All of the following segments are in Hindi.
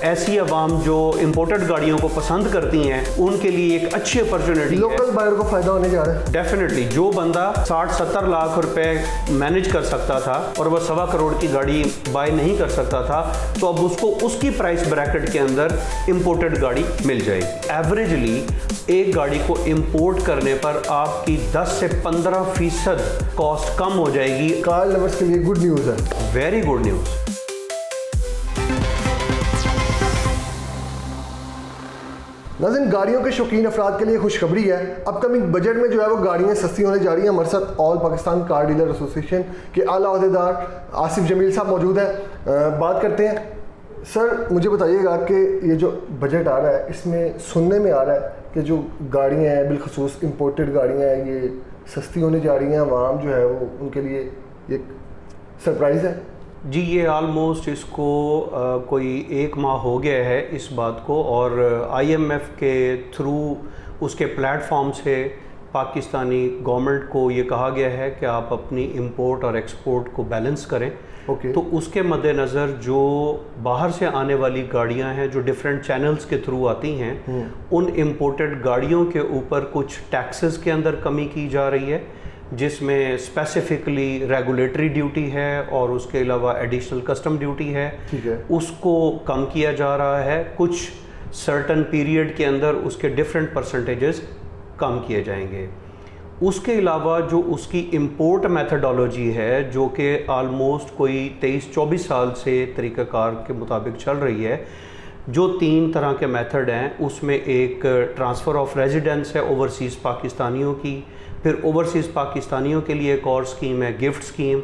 ऐसी आवाम जो इम्पोर्टेड गाड़ियों को पसंद करती हैं उनके लिए एक अच्छी अपॉर्चुनिटी है। लोकल बायर को फायदा होने जा रहा है। डेफिनेटली जो बंदा 60-70 लाख रुपए मैनेज कर सकता था और वह 1.25 करोड़ की गाड़ी बाय नहीं कर सकता था, तो अब उसको उसकी प्राइस ब्रैकेट के अंदर इम्पोर्टेड गाड़ी मिल जाएगी। एवरेजली एक गाड़ी को इंपोर्ट करने पर आपकी 10 से 15% कॉस्ट कम हो जाएगी। कार लवर्स के लिए गुड न्यूज़ है, वेरी गुड न्यूज़। नाज़रीन, गाड़ियों के शौकीन अफराद के लिए खुशखबरी है। अपकमिंग बजट में जो है वो गाड़ियाँ सस्ती होने जा रही हैं। हमारे साथ all Pakistan car dealer association के आला अहदेदार आसिफ जमील साहब मौजूद हैं। बात करते हैं। सर, मुझे बताइएगा कि ये जो बजट आ रहा है इसमें सुनने में आ रहा है कि जो गाड़ियाँ हैं, बिलखसूस इम्पोर्टेड गाड़ियाँ हैं, ये सस्ती होने जा रही हैं। आवाम जो है वो उनके लिए एक सरप्राइज़ है। जी, ये आलमोस्ट इसको कोई 1 माह हो गया है इस बात को, और IMF के थ्रू उसके प्लेटफॉर्म से पाकिस्तानी गवर्नमेंट को ये कहा गया है कि आप अपनी इंपोर्ट और एक्सपोर्ट को बैलेंस करें। तो उसके मद्देनज़र जो बाहर से आने वाली गाड़ियां हैं जो डिफरेंट चैनल्स के थ्रू आती हैं, उन इम्पोर्टेड गाड़ियों के ऊपर कुछ टैक्सेस के अंदर कमी की जा रही है, जिसमें स्पेसिफिकली रेगुलेटरी ड्यूटी है और उसके अलावा एडिशनल कस्टम ड्यूटी है। ठीक है, उसको कम किया जा रहा है। कुछ सर्टन पीरियड के अंदर उसके डिफरेंट परसेंटेजेस कम किए जाएंगे। उसके अलावा जो उसकी इंपोर्ट मेथडोलॉजी है, जो कि आलमोस्ट कोई 23-24 साल से तरीक़ाकार के मुताबिक चल रही है, जो 3 तरह के मेथड हैं, उसमें एक ट्रांसफ़र ऑफ रेजिडेंस है ओवरसीज़ पाकिस्तानियों की, फिर ओवरसीज़ पाकिस्तानियों के लिए एक और स्कीम है गिफ्ट स्कीम,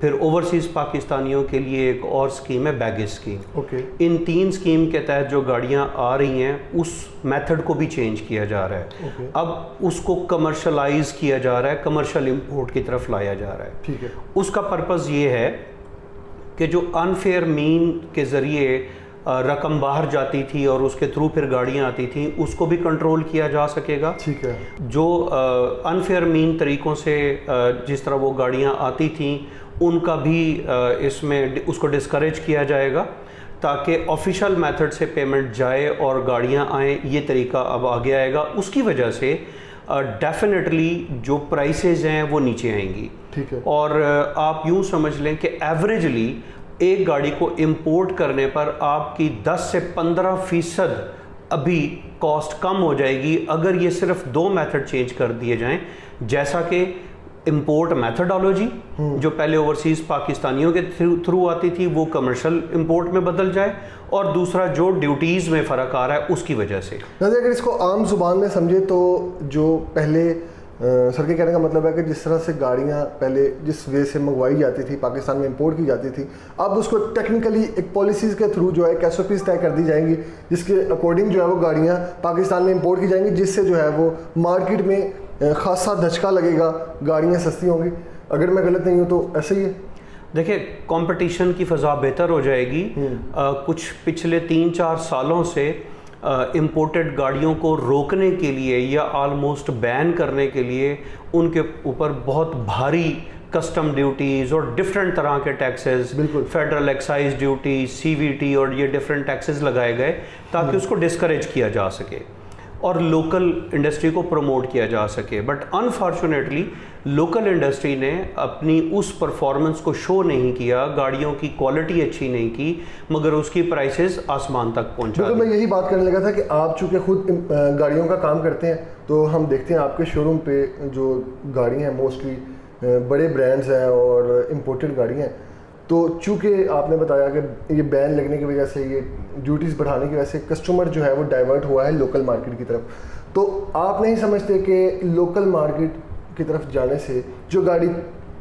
फिर ओवरसीज़ पाकिस्तानियों के लिए एक और स्कीम है बैगेज स्कीम। इन 3 स्कीम के तहत जो गाड़ियां आ रही हैं उस मेथड को भी चेंज किया जा रहा है। अब उसको कमर्शलाइज किया जा रहा है, कमर्शियल इंपोर्ट की तरफ लाया जा रहा है। ठीक है, उसका पर्पज़ ये है कि जो अनफेयर मीन के ज़रिए रकम बाहर जाती थी और उसके थ्रू फिर गाड़ियां आती थी, उसको भी कंट्रोल किया जा सकेगा। ठीक है, जो अनफेयर मीन तरीक़ों से जिस तरह वो गाड़ियां आती थी उनका भी इसमें उसको डिस्करेज किया जाएगा, ताकि ऑफिशियल मेथड से पेमेंट जाए और गाड़ियां आएँ। ये तरीका अब आगे आएगा। उसकी वजह से डेफिनेटली जो प्राइसेस हैं वो नीचे आएंगी। ठीक है, और आप यूँ समझ लें कि एवरेजली एक गाड़ी को इंपोर्ट करने पर आपकी 10 से 15% अभी कॉस्ट कम हो जाएगी अगर ये सिर्फ 2 मेथड चेंज कर दिए जाएं, जैसा कि इंपोर्ट मेथडोलॉजी जो पहले ओवरसीज़ पाकिस्तानियों के थ्रू आती थी वो कमर्शियल इंपोर्ट में बदल जाए, और दूसरा जो ड्यूटीज़ में फ़र्क आ रहा है उसकी वजह से। अगर इसको आम जुबान में समझे तो जो पहले सर के कहने का मतलब है कि जिस तरह से गाड़ियाँ पहले जिस वे से मंगवाई जाती थी, पाकिस्तान में इंपोर्ट की जाती थी, अब उसको टेक्निकली एक पॉलिसीज़ के थ्रू जो है एक SOPs तय कर दी जाएंगी, जिसके अकॉर्डिंग जो है वो गाड़ियाँ पाकिस्तान में इंपोर्ट की जाएंगी, जिससे जो है वो मार्केट में खासा धचका लगेगा, गाड़ियाँ सस्ती होंगी। अगर मैं गलत नहीं हूँ तो ऐसे ही है। देखिए, कंपटीशन की फ़ज़ा बेहतर हो जाएगी। कुछ पिछले 3-4 सालों से इम्पोर्टेड गाड़ियों को रोकने के लिए या आलमोस्ट बैन करने के लिए उनके ऊपर बहुत भारी कस्टम ड्यूटीज़ और डिफरेंट तरह के taxes, federal excise duty, CVT और ये डिफरेंट टैक्सेस लगाए गए ताकि उसको डिस्करेज किया जा सके और लोकल इंडस्ट्री को प्रमोट किया जा सके। बट अनफॉर्चुनेटली लोकल इंडस्ट्री ने अपनी उस परफॉर्मेंस को शो नहीं किया, गाड़ियों की क्वालिटी अच्छी नहीं की, मगर उसकी प्राइसेस आसमान तक पहुंचा। तो मैं यही बात करने लगा था कि आप चूँकि खुद गाड़ियों का काम करते हैं, तो हम देखते हैं आपके शोरूम पे जो गाड़ियाँ हैं मोस्टली बड़े ब्रांड्स हैं और इम्पोर्टेड गाड़ियाँ हैं। तो चूँकि आपने बताया कि ये बैन लगने की वजह से, ये ड्यूटीज़ बढ़ाने की वजह से कस्टमर जो है वो डाइवर्ट हुआ है लोकल मार्केट की तरफ, तो आप नहीं समझते कि लोकल मार्केट की तरफ जाने से जो गाड़ी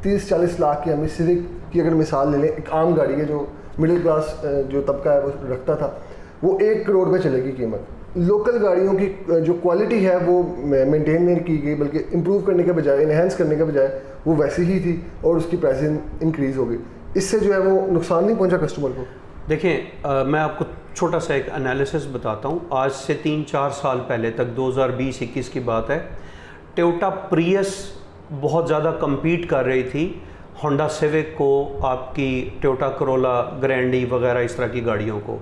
30-40 लाख की, हमें सिविक की अगर मिसाल ले लें, एक आम गाड़ी है जो मिडिल क्लास जो तबका है वो रखता था, वो 1 करोड़ में चलेगी कीमत। लोकल गाड़ियों की जो क्वालिटी है वो मेंटेन नहीं की गई, बल्कि इम्प्रूव करने के बजाय, इन्हेंस करने के बजाय वो वैसी ही थी और उसकी प्राइसिंग इंक्रीज़ हो गई। इससे जो है वो नुकसान नहीं पहुंचा कस्टमर को। देखें, मैं आपको छोटा सा एक एनालिसिस बताता हूँ। आज से 3-4 साल पहले तक, 2020-21 की बात है, टोयोटा प्रियस बहुत ज़्यादा compete कर रही थी होंडा सिविक को, आपकी टोयोटा करोला ग्रैंडी वगैरह इस तरह की गाड़ियों को।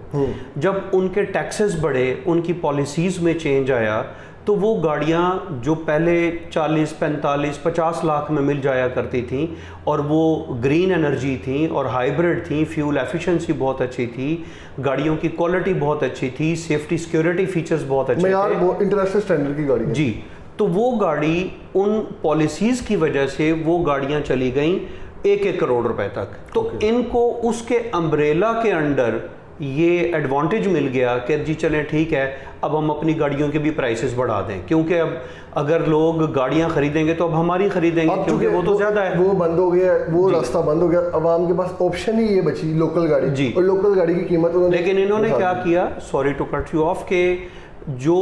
जब उनके टैक्सेस बढ़े, उनकी पॉलिसीज़ में चेंज आया, तो वो गाड़ियाँ जो पहले 40, 45, 50 लाख में मिल जाया करती थी और वो ग्रीन एनर्जी थी और हाइब्रिड थी, फ्यूल एफिशिएंसी बहुत अच्छी थी, गाड़ियों की क्वालिटी बहुत अच्छी थी, सेफ्टी सिक्योरिटी फीचर्स बहुत अच्छे थे, वो इंटरनेशनल स्टैंडर्ड की गाड़ी है जी। तो वो गाड़ी उन पॉलिसीज़ की वजह से वो गाड़ियाँ चली गईं 1-1 करोड़ रुपए तक। तो इनको उसके अम्ब्रेला के अंडर ये एडवांटेज मिल गया कि जी चलें ठीक है, अब हम अपनी गाड़ियों के भी प्राइसेस बढ़ा दें, क्योंकि अब अगर लोग गाड़ियां खरीदेंगे तो अब हमारी खरीदेंगे, क्योंकि वो तो ज़्यादा है, वो बंद हो गया, वो रास्ता बंद हो गया, अब आम के पास ऑप्शन ही ये बची लोकल गाड़ी जी। और लोकल गाड़ी की कीमत लेकिन इन्होंने क्या किया, sorry to cut you off, के जो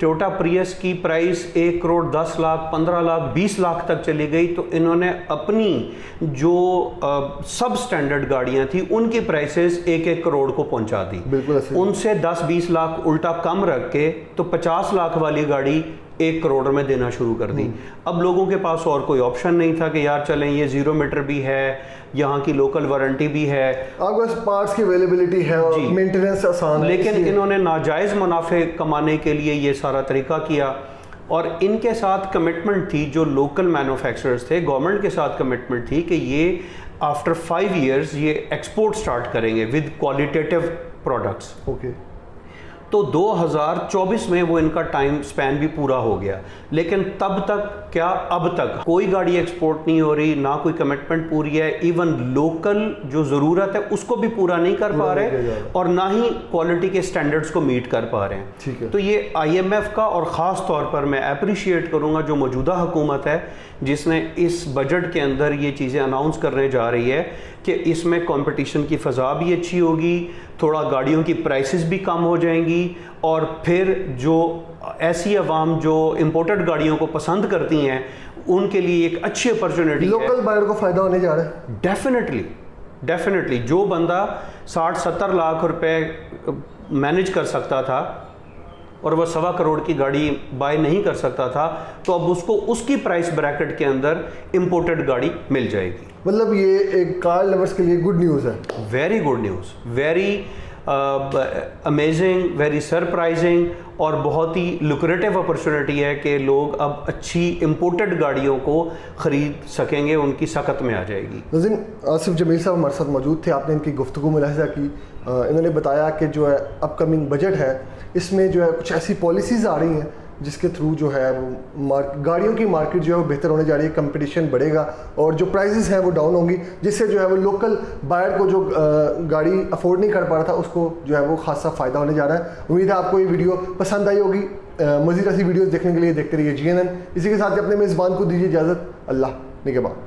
टोयोटा प्रियस की प्राइस 1 करोड़ 10 लाख 15 लाख 20 लाख तक चली गई, तो इन्होंने अपनी जो सब स्टैंडर्ड गाड़ियां थी उनकी प्राइसेस 1-1 करोड़ को पहुंचा दी। बिल्कुल उनसे 10-20 लाख उल्टा कम रख के तो 50 लाख वाली गाड़ी 1 करोड़ में देना शुरू कर दी। अब लोगों के पास और कोई ऑप्शन नहीं था कि यार चलें ये 0 मीटर भी है, यहाँ की लोकल वारंटी भी है, आपके पास पार्ट्स की अवेलेबिलिटी है और मेंटेनेंस आसान है, लेकिन इन्होंने नाजायज़ मुनाफे कमाने के लिए ये सारा तरीका किया। और इनके साथ कमिटमेंट थी, जो लोकल मैन्युफैक्चरर्स थे, गवर्नमेंट के साथ कमिटमेंट थी कि ये आफ्टर 5 ईयर्स ये एक्सपोर्ट स्टार्ट करेंगे विद क्वालिटेटिव प्रोडक्ट्स। ओके। तो 2024 में वो इनका टाइम स्पैन भी पूरा हो गया, लेकिन तब तक क्या, अब तक कोई गाड़ी एक्सपोर्ट नहीं हो रही, ना कोई कमिटमेंट पूरी है, इवन लोकल जो ज़रूरत है उसको भी पूरा नहीं कर पा रहे और ना ही क्वालिटी के स्टैंडर्ड्स को मीट कर पा रहे हैं। ठीक है। तो ये IMF का, और ख़ास तौर पर मैं अप्रिशिएट करूँगा जो मौजूदा हुकूमत है जिसने इस बजट के अंदर ये चीज़ें अनाउंस करने जा रही है कि इसमें कंपटीशन की फ़ज़ा भी अच्छी होगी, थोड़ा गाड़ियों की प्राइसेस भी कम हो जाएंगी, और फिर जो ऐसी आवाम जो इंपोर्टेड गाड़ियों को पसंद करती हैं उनके लिए एक अच्छी अपॉर्चुनिटी है। लोकल बायर को फ़ायदा होने जा रहा है। डेफिनेटली जो बंदा 60-70 लाख रुपए मैनेज कर सकता था और वह 1.25 करोड़ की गाड़ी बाय नहीं कर सकता था, तो अब उसको उसकी प्राइस ब्रैकेट के अंदर इंपोर्टेड गाड़ी मिल जाएगी। मतलब ये एक कार लवर्स के लिए गुड न्यूज़ है। Very good news, very amazing, very surprising, और बहुत ही लुक्रेटिव अपॉर्चुनिटी है कि लोग अब अच्छी इंपोर्टेड गाड़ियों को ख़रीद सकेंगे, उनकी सकत में आ जाएगी। नाज़रीन, आसिफ जमील साहब हमारे साथ मौजूद थे, आपने इनकी गुफ्तगू मुलाहिज़ा की। इन्होंने बताया कि जो है अपकमिंग बजट है इसमें जो है कुछ ऐसी पॉलिसीज़ आ रही हैं जिसके थ्रू जो है वो गाड़ियों की मार्केट जो है वो बेहतर होने जा रही है, कंपटीशन बढ़ेगा और जो प्राइसेस हैं वो डाउन होंगी, जिससे जो है वो लोकल बायर को जो गाड़ी अफोर्ड नहीं कर पा रहा था उसको जो है वो खासा फ़ायदा होने जा रहा है। उम्मीद है आपको ये वीडियो पसंद आई होगी। मज़ीद ऐसी वीडियोज़ देखने के लिए देखते रहिए GNN। इसी के साथ ही अपने मेज़बान को दीजिए इजाज़त। अल्लाह निगहबान।